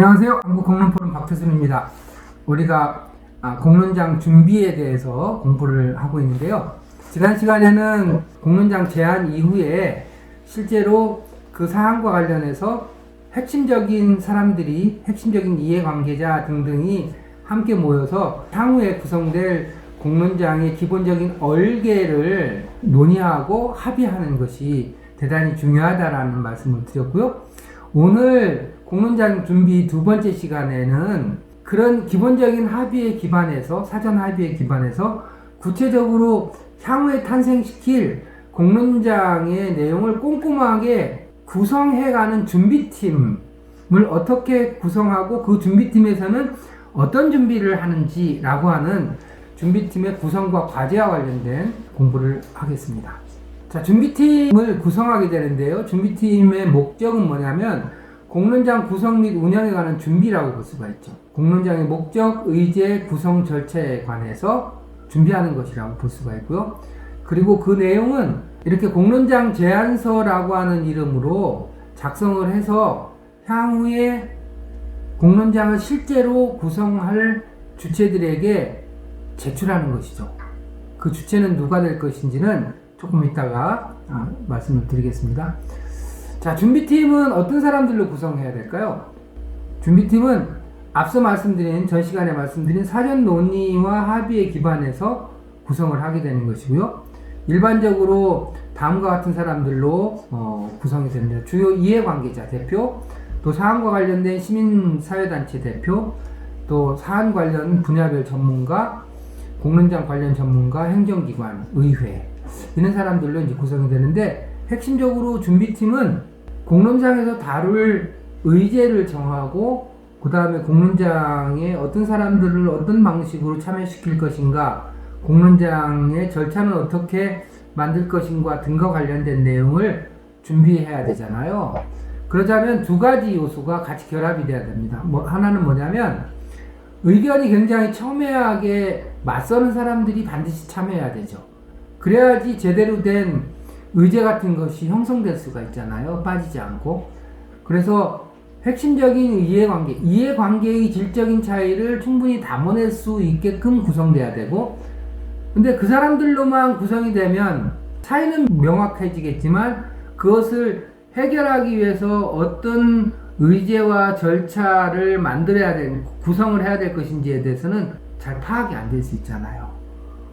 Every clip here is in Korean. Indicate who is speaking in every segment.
Speaker 1: 안녕하세요. 한국공론포럼 박태순입니다. 우리가 공론장 준비에 대해서 공부를 하고 있는데요. 지난 시간에는 공론장 제안 이후에 실제로 그 사안과 관련해서 핵심적인 사람들이, 핵심적인 이해관계자 등등이 함께 모여서 향후에 구성될 공론장의 기본적인 얼개를 논의하고 합의하는 것이 대단히 중요하다라는 말씀을 드렸고요. 오늘 공론장 준비 두 번째 시간에는 그런 기본적인 합의에 기반해서, 사전 합의에 기반해서 구체적으로 향후에 탄생시킬 공론장의 내용을 꼼꼼하게 구성해가는 준비팀을 어떻게 구성하고 그 준비팀에서는 어떤 준비를 하는지라고 하는 준비팀의 구성과 과제와 관련된 공부를 하겠습니다. 자, 준비팀을 구성하게 되는데요. 준비팀의 목적은 뭐냐면 공론장 구성 및 운영에 관한 준비라고 볼 수가 있죠. 공론장의 목적, 의제, 구성 절차에 관해서 준비하는 것이라고 볼 수가 있고요. 그리고 그 내용은 이렇게 공론장 제안서라고 하는 이름으로 작성을 해서 향후에 공론장을 실제로 구성할 주체들에게 제출하는 것이죠. 그 주체는 누가 될 것인지는 조금 이따가 말씀을 드리겠습니다. 자, 준비팀은 어떤 사람들로 구성해야 될까요? 준비팀은 앞서 말씀드린, 전 시간에 말씀드린 사전 논의와 합의에 기반해서 구성을 하게 되는 것이고요. 일반적으로 다음과 같은 사람들로 구성이 됩니다. 주요 이해관계자 대표, 또 사안과 관련된 시민사회단체 대표, 또 사안 관련 분야별 전문가, 공론장 관련 전문가, 행정기관, 의회, 이런 사람들로 이제 구성이 되는데, 핵심적으로 준비팀은 공론장에서 다룰 의제를 정하고, 그 다음에 공론장에 어떤 사람들을 어떤 방식으로 참여시킬 것인가, 공론장의 절차는 어떻게 만들 것인가 등과 관련된 내용을 준비해야 되잖아요. 그러자면 두 가지 요소가 같이 결합이 돼야 됩니다. 하나는 뭐냐면, 의견이 굉장히 첨예하게 맞서는 사람들이 반드시 참여해야 되죠. 그래야지 제대로 된 의제 같은 것이 형성될 수가 있잖아요. 빠지지 않고. 그래서 핵심적인 이해관계의 질적인 차이를 충분히 담아낼 수 있게끔 구성돼야 되고, 근데 그 사람들로만 구성이 되면 차이는 명확해지겠지만 그것을 해결하기 위해서 어떤 의제와 절차를 만들어야 되는, 구성을 해야 될 것인지에 대해서는 잘 파악이 안 될 수 있잖아요.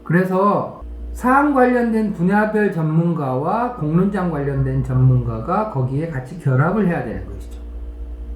Speaker 1: 그래서 사안 관련된 분야별 전문가와 공론장 관련된 전문가가 거기에 같이 결합을 해야 되는 것이죠.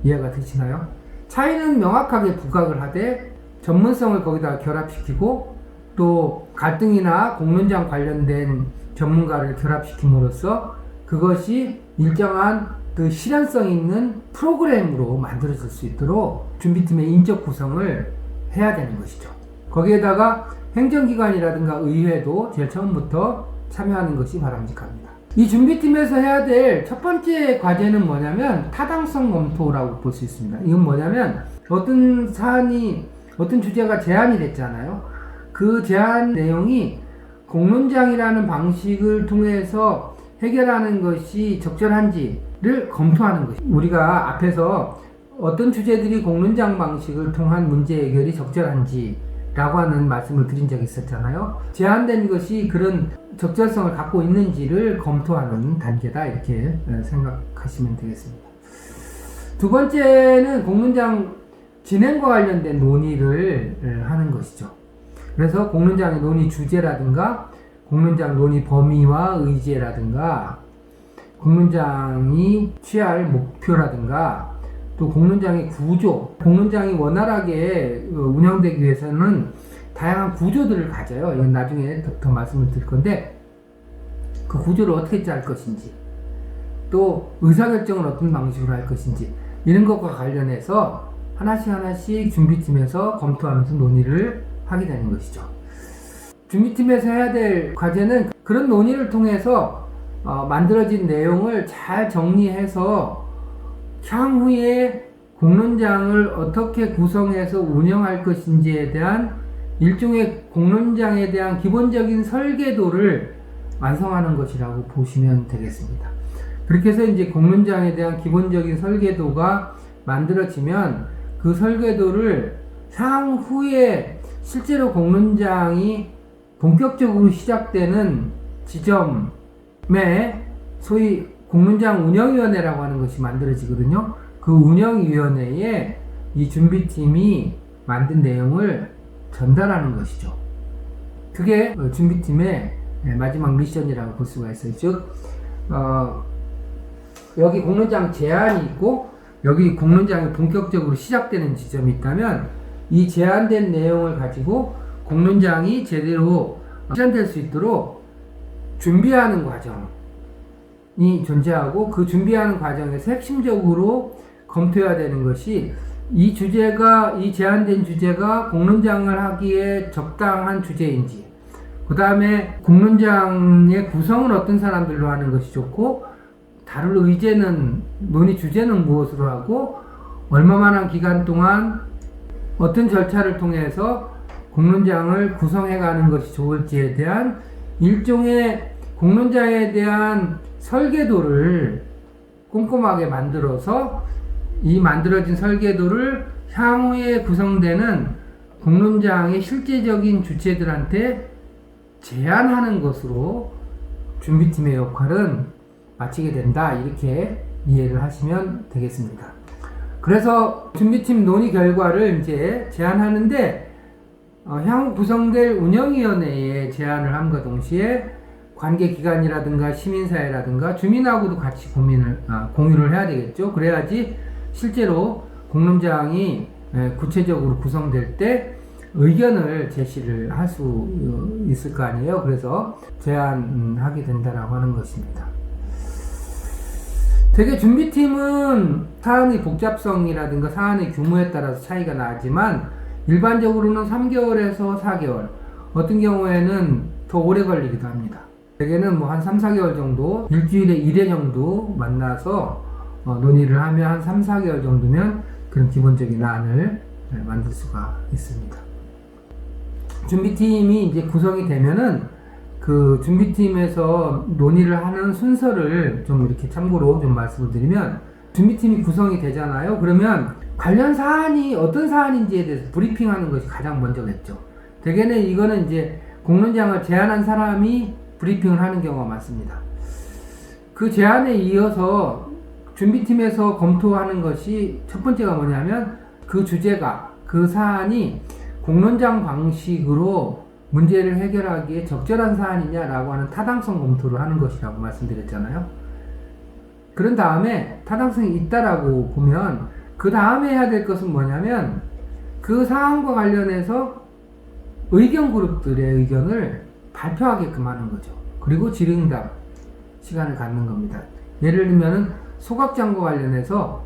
Speaker 1: 이해가 되시나요? 차이는 명확하게 부각을 하되 전문성을 거기다 결합시키고, 또 갈등이나 공론장 관련된 전문가를 결합시킴으로써 그것이 일정한 그 실현성 있는 프로그램으로 만들어질 수 있도록 준비팀의 인적 구성을 해야 되는 것이죠. 거기에다가 행정기관이라든가 의회도 제일 처음부터 참여하는 것이 바람직합니다. 이 준비팀에서 해야 될 첫 번째 과제는 뭐냐면 타당성 검토라고 볼 수 있습니다. 이건 뭐냐면 어떤 사안이, 어떤 주제가 제안이 됐잖아요. 그 제안 내용이 공론장이라는 방식을 통해서 해결하는 것이 적절한지를 검토하는 것입니다. 우리가 앞에서 어떤 주제들이 공론장 방식을 통한 문제 해결이 적절한지 라고 하는 말씀을 드린 적이 있었잖아요. 제안된 것이 그런 적절성을 갖고 있는지를 검토하는 단계다, 이렇게 생각하시면 되겠습니다. 두 번째는 공론장 진행과 관련된 논의를 하는 것이죠. 그래서 공론장의 논의 주제라든가 공론장 논의 범위와 의제라든가 공론장이 취할 목표라든가 또 공론장의 구조, 공론장이 원활하게 운영되기 위해서는 다양한 구조들을 가져요. 이건 나중에 더 말씀을 드릴 건데, 그 구조를 어떻게 짤 것인지, 또 의사결정을 어떤 방식으로 할 것인지, 이런 것과 관련해서 하나씩 준비팀에서 검토하면서 논의를 하게 되는 것이죠. 준비팀에서 해야 될 과제는 그런 논의를 통해서 만들어진 내용을 잘 정리해서 향후에 공론장을 어떻게 구성해서 운영할 것인지에 대한 일종의 공론장에 대한 기본적인 설계도를 완성하는 것이라고 보시면 되겠습니다. 그렇게 해서 이제 공론장에 대한 기본적인 설계도가 만들어지면 그 설계도를 향후에 실제로 공론장이 본격적으로 시작되는 지점에 소위 공론장 운영위원회라고 하는 것이 만들어지거든요. 그 운영위원회에 이 준비팀이 만든 내용을 전달하는 것이죠. 그게 준비팀의 마지막 미션이라고 볼 수가 있어요. 즉, 여기 공론장 제안이 있고 여기 공론장이 본격적으로 시작되는 지점이 있다면 이 제안된 내용을 가지고 공론장이 제대로 실현될 수 있도록 준비하는 과정이 존재하고 그 준비하는 과정에서 핵심적으로 검토해야 되는 것이 이 제안된 주제가 공론장을 하기에 적당한 주제인지, 그 다음에 공론장의 구성은 어떤 사람들로 하는 것이 좋고, 다룰 논의 주제는 무엇으로 하고, 얼마만한 기간 동안 어떤 절차를 통해서 공론장을 구성해가는 것이 좋을지에 대한 일종의 공론장에 대한 설계도를 꼼꼼하게 만들어서 이 만들어진 설계도를 향후에 구성되는 공론장의 실제적인 주체들한테 제안하는 것으로 준비팀의 역할은 마치게 된다. 이렇게 이해를 하시면 되겠습니다. 그래서 준비팀 논의 결과를 이제 제안하는데 향후 구성될 운영위원회에 제안을 함과 동시에 관계기관이라든가 시민사회라든가 주민하고도 같이 공유를 해야 되겠죠. 그래야지 실제로 공론장이 구체적으로 구성될 때 의견을 제시를 할 수 있을 거 아니에요. 그래서 제안하게 된다라고 하는 것입니다. 되게 준비팀은 사안의 복잡성이라든가 사안의 규모에 따라서 차이가 나지만 일반적으로는 3개월에서 4개월, 어떤 경우에는 더 오래 걸리기도 합니다. 대개는 한 3, 4개월 정도, 일주일에 1회 정도 만나서 논의를 하면 한 3, 4개월 정도면 그런 기본적인 안을 만들 수가 있습니다. 준비팀이 이제 구성이 되면은 그 준비팀에서 논의를 하는 순서를 좀 이렇게 참고로 좀 말씀을 드리면, 준비팀이 구성이 되잖아요. 그러면 관련 사안이 어떤 사안인지에 대해서 브리핑하는 것이 가장 먼저겠죠. 대개는 이거는 이제 공론장을 제안한 사람이 브리핑을 하는 경우가 많습니다. 그 제안에 이어서 준비팀에서 검토하는 것이 첫 번째가 뭐냐면 그 주제가, 그 사안이 공론장 방식으로 문제를 해결하기에 적절한 사안이냐라고 하는 타당성 검토를 하는 것이라고 말씀드렸잖아요. 그런 다음에 타당성이 있다라고 보면 그 다음에 해야 될 것은 뭐냐면 그 사안과 관련해서 의견 그룹들의 의견을 발표하게끔 하는 거죠. 그리고 질의응답 시간을 갖는 겁니다. 예를 들면 소각장과 관련해서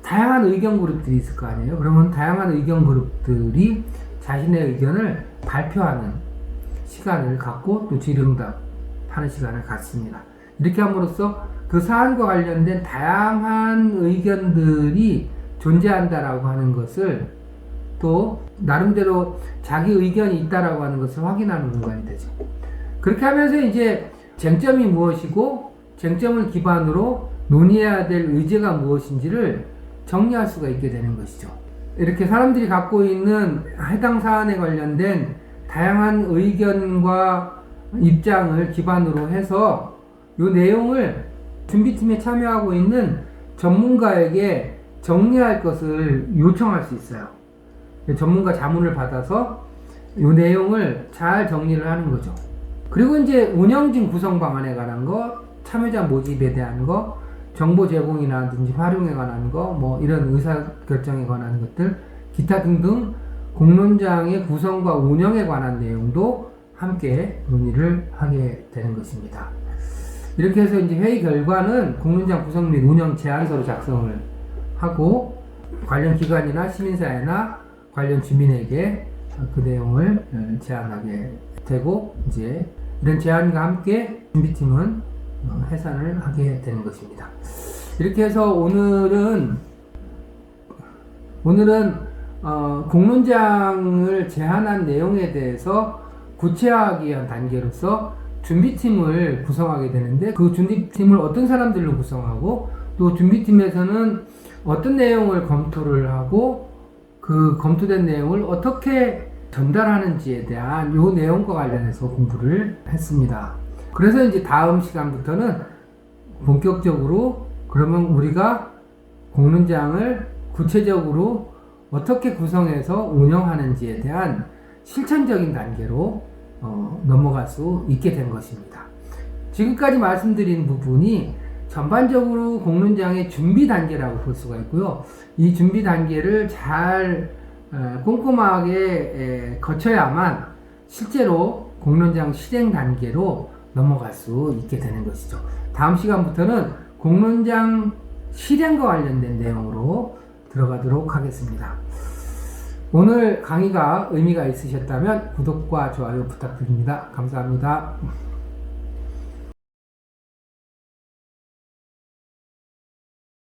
Speaker 1: 다양한 의견 그룹들이 있을 거 아니에요. 그러면 다양한 의견 그룹들이 자신의 의견을 발표하는 시간을 갖고 또 질의응답 하는 시간을 갖습니다. 이렇게 함으로써 그 사안과 관련된 다양한 의견들이 존재한다라고 하는 것을, 또 나름대로 자기 의견이 있다라고 하는 것을 확인하는 공간이 되죠. 그렇게 하면서 이제 쟁점이 무엇이고 쟁점을 기반으로 논의해야 될 의제가 무엇인지를 정리할 수가 있게 되는 것이죠. 이렇게 사람들이 갖고 있는 해당 사안에 관련된 다양한 의견과 입장을 기반으로 해서 이 내용을 준비팀에 참여하고 있는 전문가에게 정리할 것을 요청할 수 있어요. 전문가 자문을 받아서 이 내용을 잘 정리를 하는 거죠. 그리고 이제 운영진 구성 방안에 관한 거, 참여자 모집에 대한 거, 정보 제공이라든지 활용에 관한 거, 이런 의사결정에 관한 것들, 기타 등등 공론장의 구성과 운영에 관한 내용도 함께 논의를 하게 되는 것입니다. 이렇게 해서 이제 회의 결과는 공론장 구성 및 운영 제안서를 작성을 하고 관련 기관이나 시민사회나 관련 주민에게 그 내용을 제안하게 되고, 이제 이런 제안과 함께 준비팀은 해산을 하게 되는 것입니다. 이렇게 해서 오늘은 공론장을 제안한 내용에 대해서 구체화하기 위한 단계로서 준비팀을 구성하게 되는데, 그 준비팀을 어떤 사람들로 구성하고 또 준비팀에서는 어떤 내용을 검토를 하고 그 검토된 내용을 어떻게 전달하는지에 대한 요 내용과 관련해서 공부를 했습니다. 그래서 이제 다음 시간부터는 본격적으로 그러면 우리가 공론장을 구체적으로 어떻게 구성해서 운영하는지에 대한 실천적인 단계로 넘어갈 수 있게 된 것입니다. 지금까지 말씀드린 부분이 전반적으로 공론장의 준비 단계라고 볼 수가 있고요. 이 준비 단계를 잘 꼼꼼하게 거쳐야만 실제로 공론장 실행 단계로 넘어갈 수 있게 되는 것이죠. 다음 시간부터는 공론장 실행과 관련된 내용으로 들어가도록 하겠습니다. 오늘 강의가 의미가 있으셨다면 구독과 좋아요 부탁드립니다. 감사합니다.